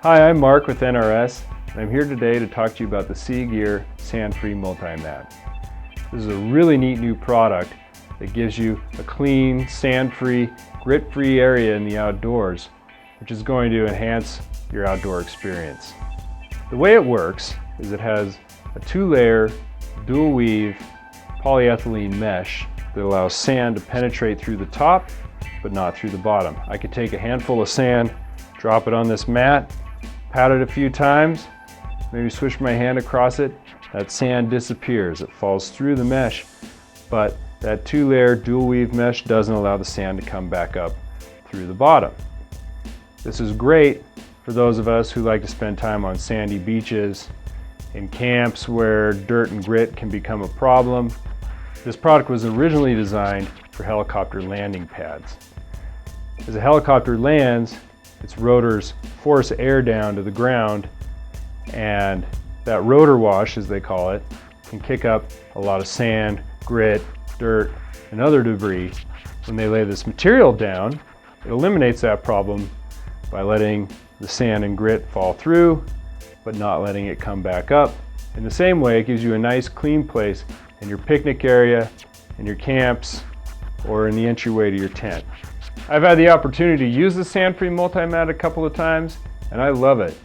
Hi, I'm Mark with NRS, and I'm here today to talk to you about the Sea-Gear Sand-Free Multi-Mat. This is a really neat new product that gives you a clean, sand-free, grit-free area in the outdoors, which is going to enhance your outdoor experience. The way it works is it has a 2-layer, dual-weave polyethylene mesh that allows sand to penetrate through the top, but not through the bottom. I could take a handful of sand, drop it on this mat, pat it a few times, maybe swish my hand across it, that sand disappears. It falls through the mesh, but that 2-layer dual weave mesh doesn't allow the sand to come back up through the bottom. This is great for those of us who like to spend time on sandy beaches, in camps where dirt and grit can become a problem. This product was originally designed for helicopter landing pads. As a helicopter lands, its rotors force air down to the ground, and that rotor wash, as they call it, can kick up a lot of sand, grit, dirt, and other debris. When they lay this material down, it eliminates that problem by letting the sand and grit fall through, but not letting it come back up. In the same way, it gives you a nice clean place in your picnic area, in your camps, or in the entryway to your tent. I've had the opportunity to use the Sand-Free Multi-Mat a couple of times, and I love it.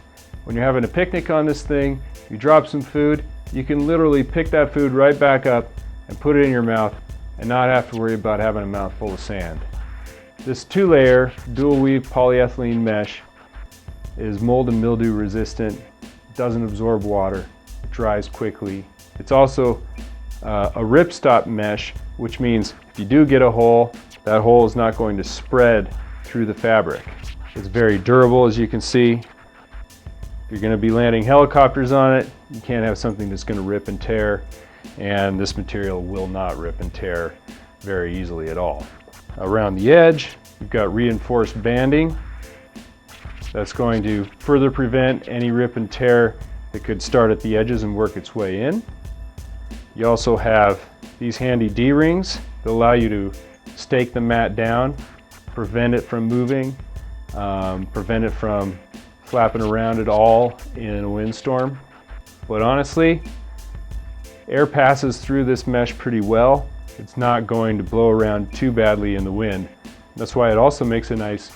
When you're having a picnic on this thing, you drop some food, you can literally pick that food right back up and put it in your mouth and not have to worry about having a mouthful of sand. This 2-layer dual weave polyethylene mesh is mold and mildew resistant, doesn't absorb water, it dries quickly. It's also a ripstop mesh, which means if you do get a hole, that hole is not going to spread through the fabric. It's very durable, as you can see. If you're going to be landing helicopters on it, you can't have something that's going to rip and tear, and this material will not rip and tear very easily at all. Around the edge, you've got reinforced banding. That's going to further prevent any rip and tear that could start at the edges and work its way in. You also have these handy D-rings that allow you to stake the mat down, prevent it from moving, prevent it from flapping around at all in a windstorm. But honestly, air passes through this mesh pretty well. It's not going to blow around too badly in the wind. That's why it also makes a nice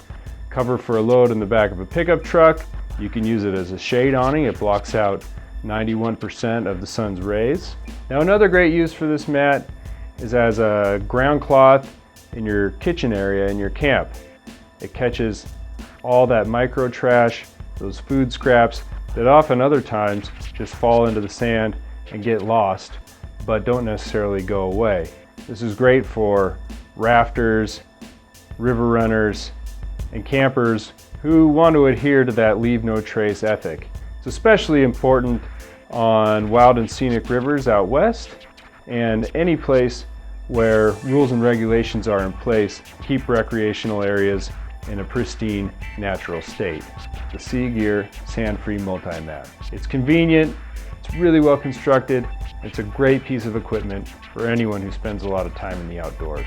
cover for a load in the back of a pickup truck. You can use it as a shade awning. It blocks out 91% of the sun's rays. Now, another great use for this mat is as a ground cloth in your kitchen area in your camp. It catches all that micro trash, those food scraps that often other times just fall into the sand and get lost, but don't necessarily go away. This is great for rafters, river runners, and campers who want to adhere to that leave no trace ethic. It's especially important on wild and scenic rivers out west, and any place where rules and regulations are in place to keep recreational areas in a pristine, natural state. The Sea-Gear Sand-Free Multi-Mat. It's convenient, it's really well constructed, it's a great piece of equipment for anyone who spends a lot of time in the outdoors.